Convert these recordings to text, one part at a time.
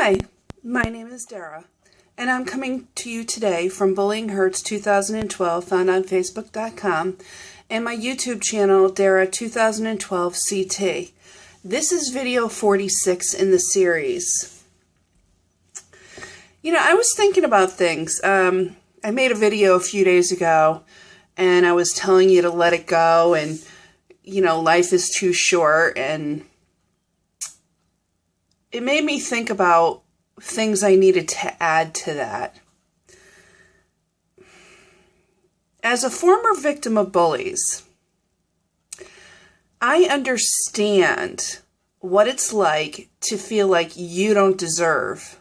Hi, my name is Dara, and I'm coming to you today from Bullyinghurts 2012, found on Facebook.com, and my YouTube channel, Dara 2012 CT. This is video 46 in the series. You know, I was thinking about things. I made a video a few days ago, and I was telling you to let it go, and, you know, life is too short, and it made me think about things I needed to add to that. As a former victim of bullies, I understand what it's like to feel like you don't deserve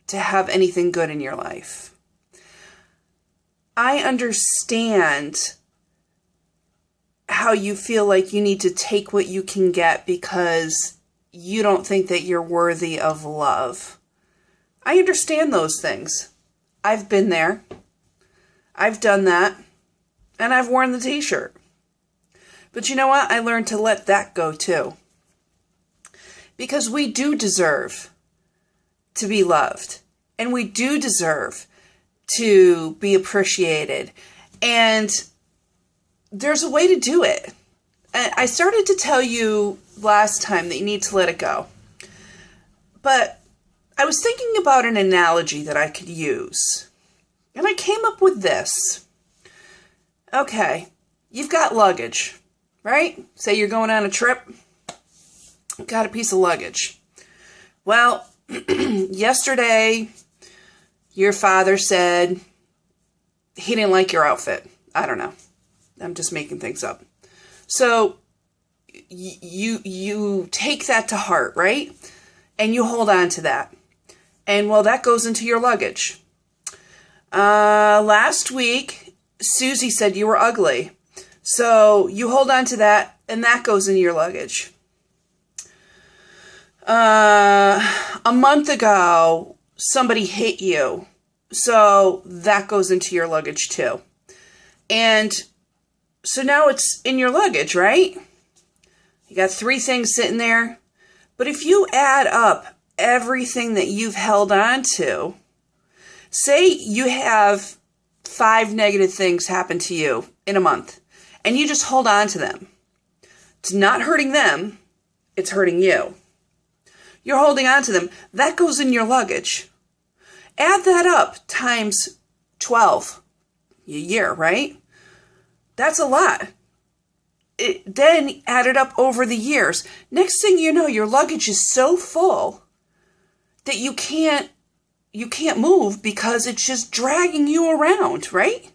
to have anything good in your life. I understand how you feel like you need to take what you can get because you don't think that you're worthy of love. I understand those things. I've been there. I've done that. And I've worn the t-shirt. But you know what? I learned to let that go too. Because we do deserve to be loved. And we do deserve to be appreciated. And there's a way to do it. I started to tell you last time that you need to let it go. But I was thinking about an analogy that I could use. And I came up with this. Okay, you've got luggage, right? Say you're going on a trip. Got a piece of luggage. Well, yesterday, your father said he didn't like your outfit. I don't know. I'm just making things up. So you take that to heart, right? And you hold on to that. And well, that goes into your luggage. Last week, Susie said you were ugly. So you hold on to that, and that goes into your luggage. A month ago, somebody hit you. So that goes into your luggage too. And so now it's in your luggage, right? You got 3 things sitting there. But if you add up everything that you've held on to, say you have 5 negative things happen to you in a month, and you just hold on to them. It's not hurting them, it's hurting you. You're holding on to them. That goes in your luggage. Add that up times 12 a year, right? That's a lot. Then add it up over the years. Next thing you know, your luggage is so full that you can't move because it's just dragging you around, right?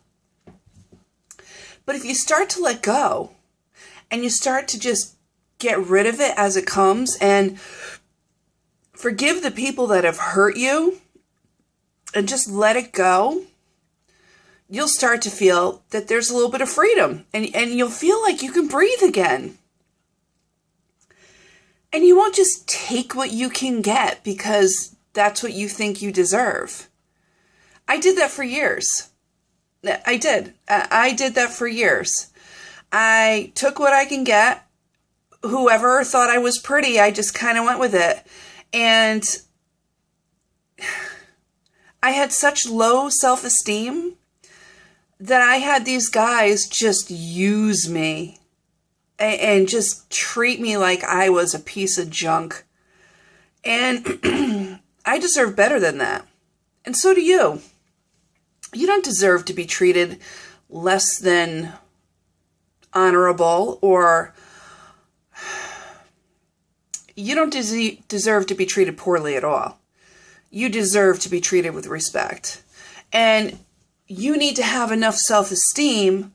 But if you start to let go and you start to just get rid of it as it comes and forgive the people that have hurt you and just let it go, you'll start to feel that there's a little bit of freedom, and you'll feel like you can breathe again. And you won't just take what you can get because that's what you think you deserve. I did that for years. I did. I did that for years. I took what I can get. Whoever thought I was pretty, I just kind of went with it. And I had such low self-esteem that I had these guys just use me and just treat me like I was a piece of junk. And I deserve better than that. And so do you. You don't deserve to be treated less than honorable, or you don't deserve to be treated poorly at all. You deserve to be treated with respect. And you need to have enough self-esteem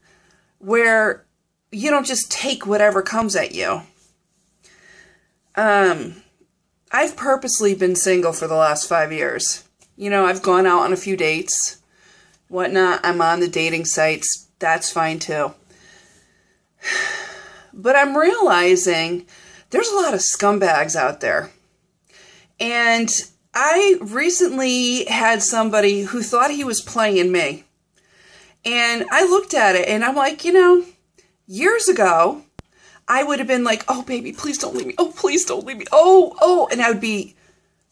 where you don't just take whatever comes at you. I've purposely been single for the last 5 years. You know, I've gone out on a few dates, whatnot. I'm on the dating sites. That's fine too. But I'm realizing there's a lot of scumbags out there. And I recently had somebody who thought he was playing me. And I looked at it and I'm like, you know, years ago, I would have been like, oh, baby, please don't leave me. Oh, please don't leave me. Oh. And I would be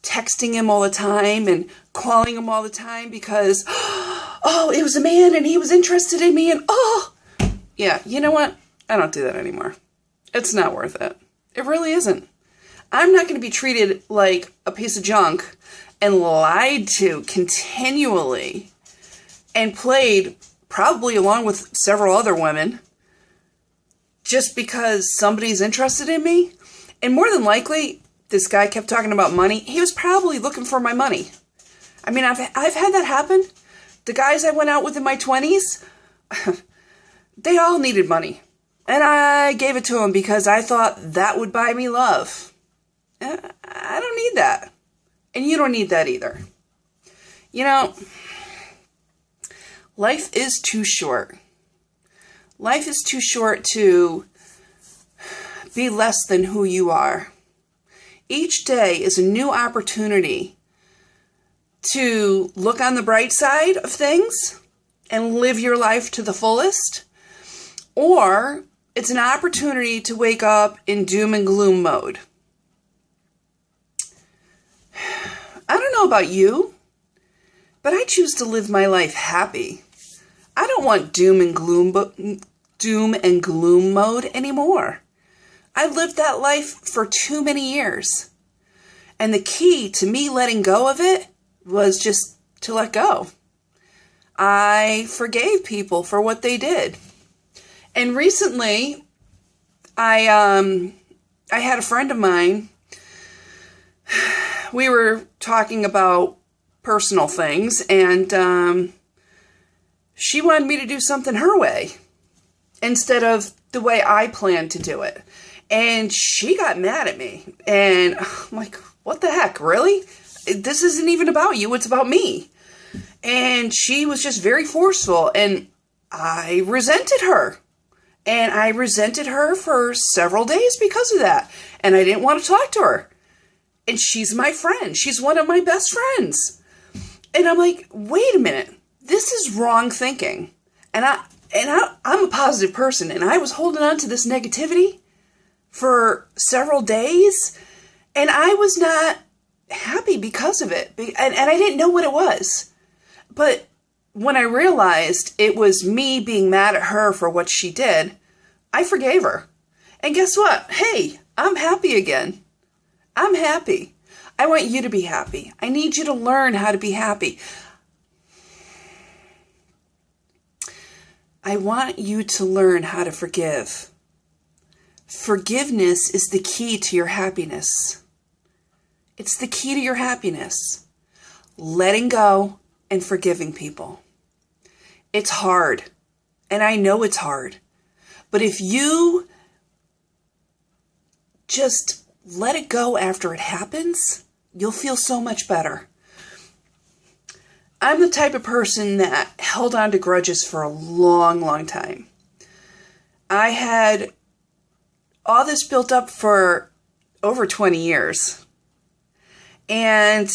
texting him all the time and calling him all the time because, oh, it was a man and he was interested in me and, oh. Yeah, you know what? I don't do that anymore. It's not worth it. It really isn't. I'm not going to be treated like a piece of junk and lied to continually and played probably along with several other women just because somebody's interested in me. And more than likely, this guy kept talking about money. He was probably looking for my money. I mean, I've had that happen. The guys I went out with in my 20s, they all needed money. And I gave it to them because I thought that would buy me love. I don't need that. And you don't need that either. You know, life is too short. Life is too short to be less than who you are. Each day is a new opportunity to look on the bright side of things and live your life to the fullest. Or it's an opportunity to wake up in doom and gloom mode. I don't know about you, but I choose to live my life happy. I don't want doom and gloom mode anymore. I lived that life for too many years. And the key to me letting go of it was just to let go. I forgave people for what they did. And recently, I had a friend of mine. We were talking about personal things, and she wanted me to do something her way instead of the way I planned to do it. And she got mad at me. And I'm like, what the heck, really? This isn't even about you, it's about me. And she was just very forceful, and I resented her. And I resented her for several days because of that. And I didn't want to talk to her. And she's my friend. She's one of my best friends. And I'm like, wait a minute. This is wrong thinking. And I'm a positive person. And I was holding on to this negativity for several days. And I was not happy because of it. And I didn't know what it was. But when I realized it was me being mad at her for what she did, I forgave her. And guess what? Hey, I'm happy again. I'm happy. I want you to be happy. I need you to learn how to be happy. I want you to learn how to forgive. Forgiveness is the key to your happiness. It's the key to your happiness. Letting go and forgiving people. It's hard, and I know it's hard, but if you just let it go after it happens, you'll feel so much better. I'm the type of person that held on to grudges for a long, long time. I had all this built up for over 20 years, and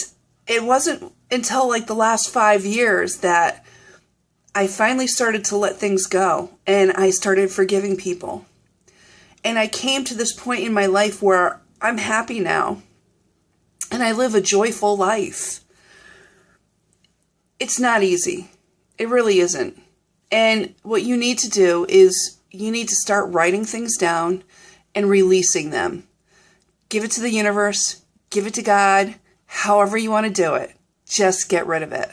it wasn't until like the last 5 years that I finally started to let things go, and I started forgiving people. And I came to this point in my life where I'm happy now, and I live a joyful life. It's not easy. It really isn't. And what you need to do is you need to start writing things down and releasing them. Give it to the universe, give it to God, however you want to do it. Just get rid of it.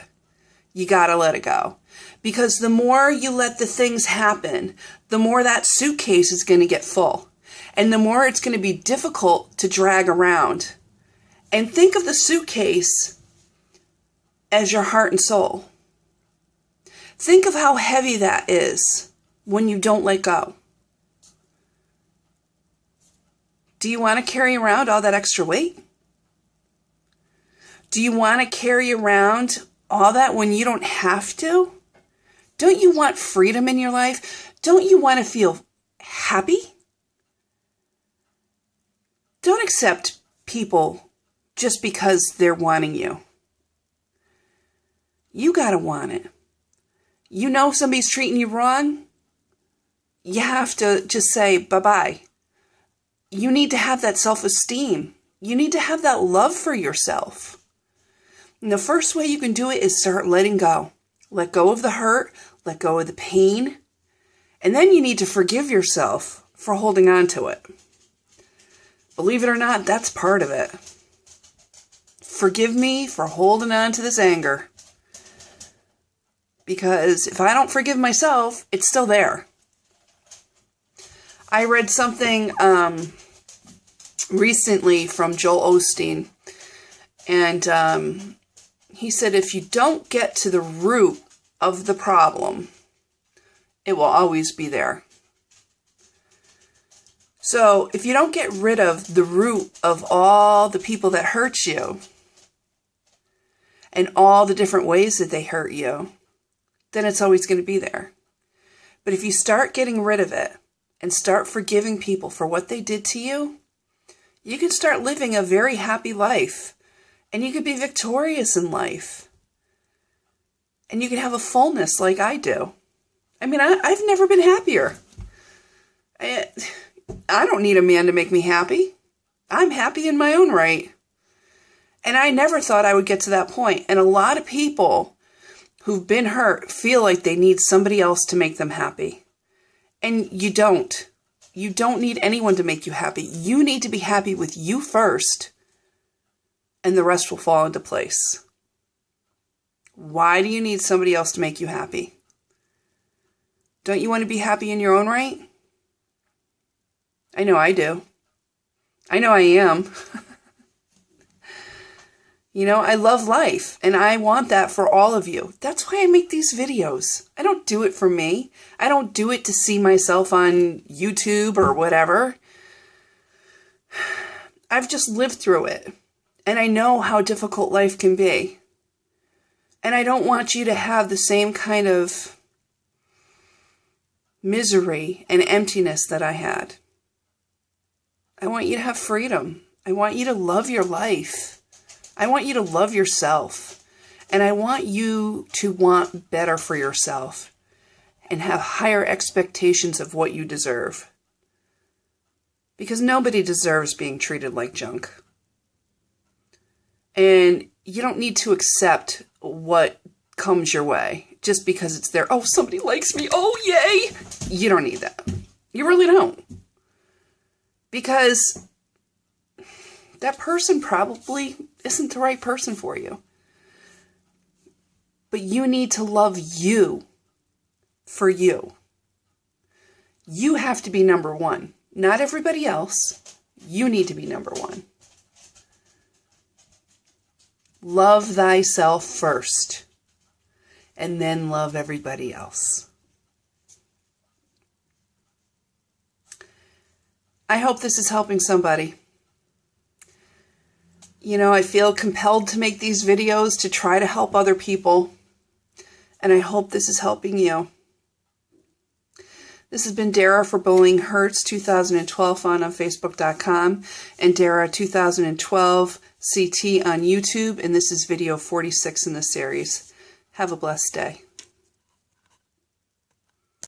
You gotta let it go. Because the more you let the things happen, the more that suitcase is going to get full. And the more it's going to be difficult to drag around. And think of the suitcase as your heart and soul. Think of how heavy that is when you don't let go. Do you want to carry around all that extra weight? Do you want to carry around all that when you don't have to? Don't you want freedom in your life? Don't you want to feel happy? Don't accept people just because they're wanting you. You gotta want it. You know somebody's treating you wrong? You have to just say bye-bye. You need to have that self-esteem you need to have that love for yourself. And the first way you can do it is start letting go. Let go of the hurt, let go of the pain, and then you need to forgive yourself for holding on to it. Believe it or not, that's part of it. Forgive me for holding on to this anger. Because if I don't forgive myself, it's still there. I read something recently from Joel Osteen, and he said if you don't get to the root of the problem, it will always be there. So if you don't get rid of the root of all the people that hurt you and all the different ways that they hurt you, then it's always going to be there. But if you start getting rid of it and start forgiving people for what they did to you, you can start living a very happy life. And you could be victorious in life. And you can have a fullness like I do. I mean, I've never been happier. I don't need a man to make me happy. I'm happy in my own right. And I never thought I would get to that point. And a lot of people who've been hurt feel like they need somebody else to make them happy. And you don't. You don't need anyone to make you happy. You need to be happy with you first, and the rest will fall into place. Why do you need somebody else to make you happy? Don't you want to be happy in your own right? I know I do. I know I am. You know, I love life, and I want that for all of you. That's why I make these videos. I don't do it for me. I don't do it to see myself on YouTube or whatever. I've just lived through it, and I know how difficult life can be. And I don't want you to have the same kind of misery and emptiness that I had. I want you to have freedom. I want you to love your life. I want you to love yourself. And I want you to want better for yourself and have higher expectations of what you deserve. Because nobody deserves being treated like junk. And you don't need to accept what comes your way just because it's there. Oh, somebody likes me. Oh, yay. You don't need that. You really don't. Because that person probably isn't the right person for you. But you need to love you for you. You have to be number one. Not everybody else. You need to be number one. Love thyself first, and then love everybody else. I hope this is helping somebody. You know, I feel compelled to make these videos to try to help other people, and I hope this is helping you. This has been Dara for Bullyinghurts 2012 on Facebook.com and Dara 2012 CT on YouTube, and this is video 46 in the series. Have a blessed day.